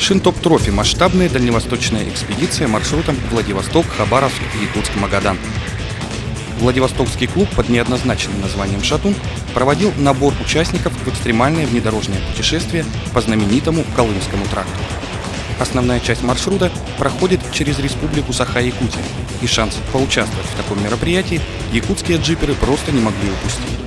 Шинтоп-трофи – масштабная дальневосточная экспедиция маршрутом Владивосток, Хабаровск, Якутск, Магадан. Владивостокский клуб под неоднозначным названием «Шатун» проводил набор участников в экстремальное внедорожное путешествие по знаменитому Колымскому тракту. Основная часть маршрута проходит через республику Саха-Якутия, и шанс поучаствовать в таком мероприятии якутские джиперы просто не могли упустить.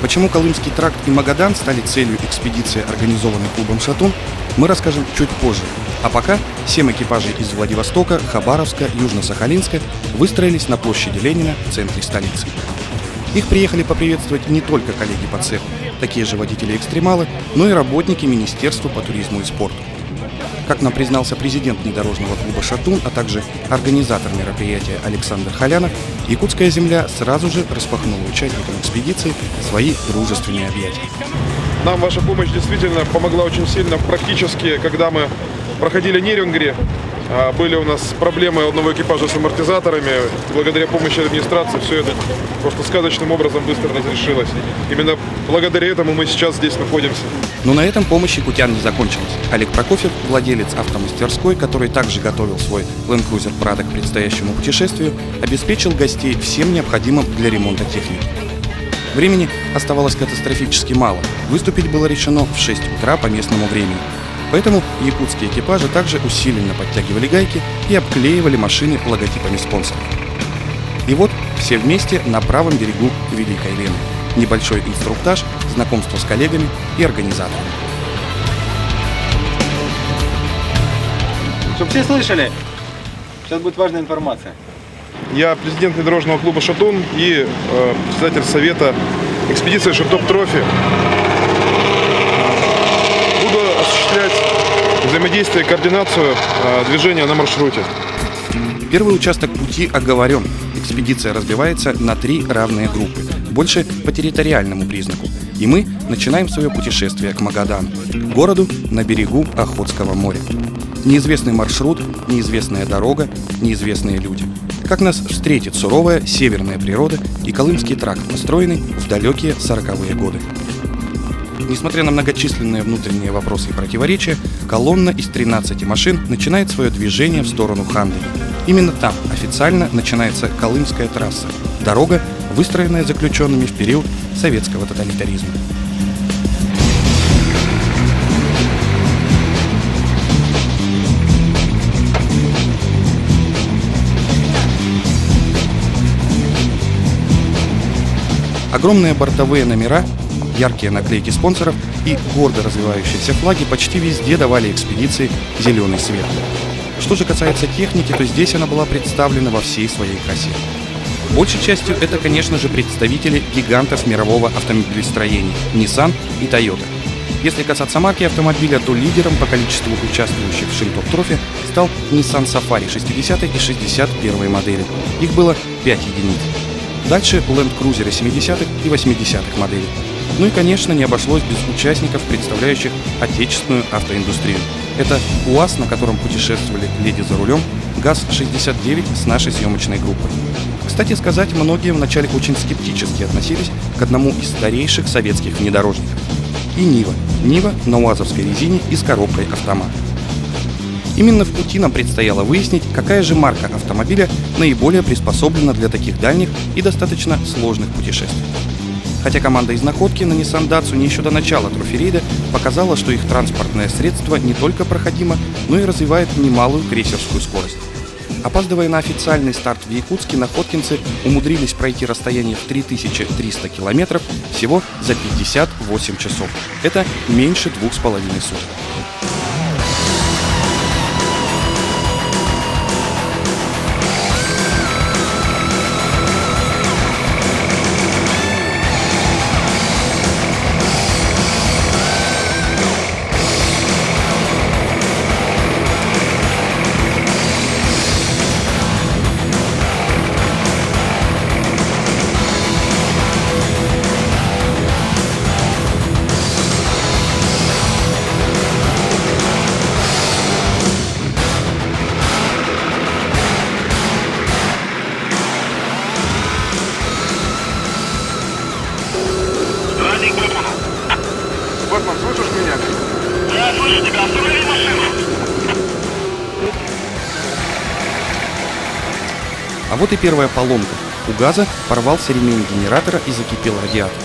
Почему Колымский тракт и Магадан стали целью экспедиции, организованной клубом «Шатун», мы расскажем чуть позже. А пока 7 экипажей из Владивостока, Хабаровска, Южно-Сахалинска выстроились на площади Ленина в центре столицы. Их приехали поприветствовать не только коллеги по цеху, такие же водители-экстремалы, но и работники Министерства по туризму и спорту. Как нам признался президент внедорожного клуба «Шатун», а также организатор мероприятия Александр Халянов, якутская земля сразу же распахнула участникам экспедиции свои дружественные объятия. Нам ваша помощь действительно помогла очень сильно практически, когда мы проходили Нерюнгри. Были у нас проблемы одного экипажа с амортизаторами. Благодаря помощи администрации все это просто сказочным образом быстро разрешилось. Именно благодаря этому мы сейчас здесь находимся. Но на этом помощь якутян не закончилась. Олег Прокофьев, владелец автомастерской, который также готовил свой Land Cruiser Prado к предстоящему путешествию, обеспечил гостей всем необходимым для ремонта техники. Времени оставалось катастрофически мало. Выступить было решено в 6 утра по местному времени. Поэтому якутские экипажи также усиленно подтягивали гайки и обклеивали машины логотипами спонсоров. И вот все вместе на правом берегу Великой Лены. Небольшой инструктаж, знакомство с коллегами и организаторами. Чтобы все слышали, сейчас будет важная информация. Я президент внедорожного клуба «Шатун» и председатель совета экспедиции «Шинтоп-трофи». Буду осуществлять взаимодействие и координацию движения на маршруте. Первый участок пути оговорен. Экспедиция разбивается на 3 равные группы, больше по территориальному признаку. И мы начинаем свое путешествие к Магадану, к городу на берегу Охотского моря. Неизвестный маршрут, неизвестная дорога, неизвестные люди. Как нас встретит суровая северная природа и Колымский тракт, построенный в далекие 40-е годы. Несмотря на многочисленные внутренние вопросы и противоречия, колонна из 13 машин начинает свое движение в сторону Хандыни. Именно там официально начинается Колымская трасса, дорога, выстроенная заключенными в период советского тоталитаризма. Огромные бортовые номера, яркие наклейки спонсоров и гордо развивающиеся флаги почти везде давали экспедиции зеленый свет. Что же касается техники, то здесь она была представлена во всей своей красе. Большей частью это, конечно же, представители гигантов мирового автомобилестроения – Nissan и Toyota. Если касаться марки автомобиля, то лидером по количеству участвующих в Шинтоп-трофи стал Nissan Safari 60 и 61 модели. Их было 5 единиц. Дальше Land Cruiser 70-х и 80-х моделей. Ну и, конечно, не обошлось без участников, представляющих отечественную автоиндустрию. Это УАЗ, на котором путешествовали леди за рулем, ГАЗ-69 с нашей съемочной группой. Кстати сказать, многие вначале очень скептически относились к одному из старейших советских внедорожников. И Нива на УАЗовской резине и с коробкой автомат. Именно в пути нам предстояло выяснить, какая же марка автомобиля наиболее приспособлена для таких дальних и достаточно сложных путешествий. Хотя команда из Находки на Nissan Datsun еще до начала трофи-рейда показала, что их транспортное средство не только проходимо, но и развивает немалую крейсерскую скорость. Опаздывая на официальный старт в Якутске, находкинцы умудрились пройти расстояние в 3300 километров всего за 58 часов. Это меньше 2,5 суток. вот и первая поломка. У газа порвался ремень генератора и закипел радиатор.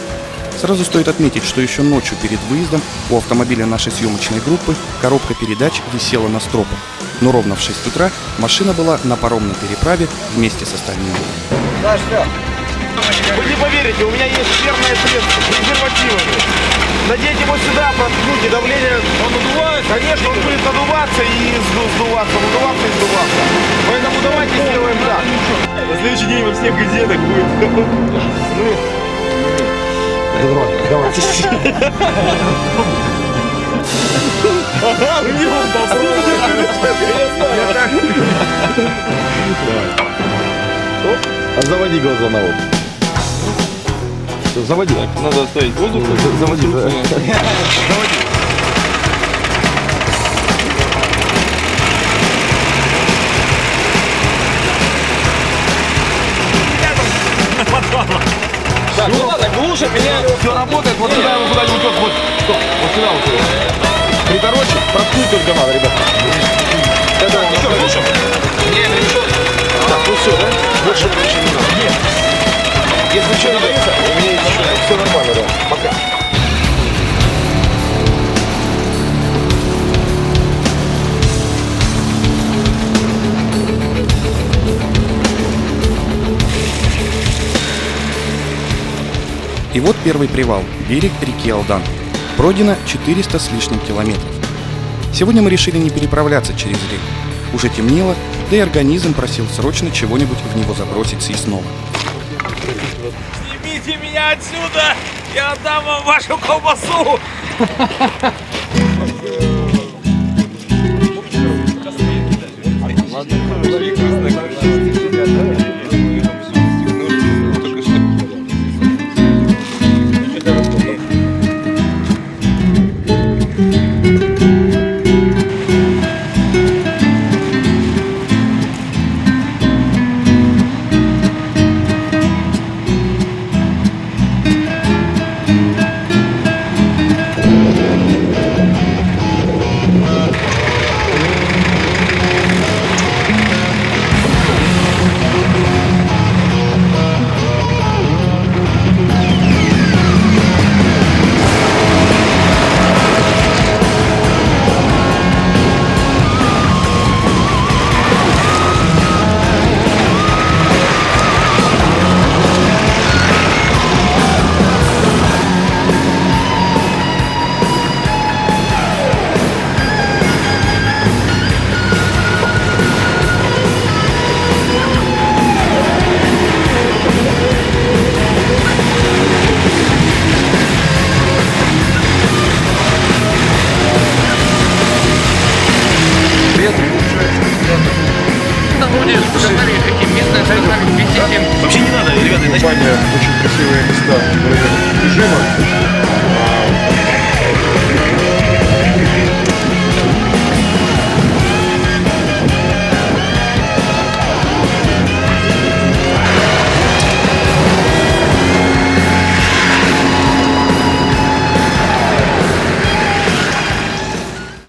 Сразу стоит отметить, что еще ночью перед выездом у автомобиля нашей съемочной группы коробка передач висела на стропах. Но ровно в 6 утра машина была на паромной переправе вместе с остальными. Вы не поверите, у меня есть верное средство, презервативы. Надеть его сюда, проткнуть, давление, он надувается? Конечно, он будет надуваться и сдуваться, надуваться и сдуваться. Поэтому давайте сделаем так. На следующий день во всех газетах будет. Давайте. Заводи глаза на воду. Заводи. Надо оставить воздух. Заводи. Так, не надо глушить, меня все работает, вот сюда его куда-нибудь, вот сюда вот. Приторочек, проткнуть только надо, ребята. Это он еще глушим? Нет, ничего. Так, ну все, да? Больше ничего не надо. Нет. Если что не боится, у меня есть еще. Все нормально, да. Пока. И вот первый привал – берег реки Алдан. Пройдено 400 с лишним километров. Сегодня мы решили не переправляться через реку. Уже темнело, да и организм просил срочно чего-нибудь в него забросить съестного. Снимите меня отсюда! Я отдам вам вашу колбасу!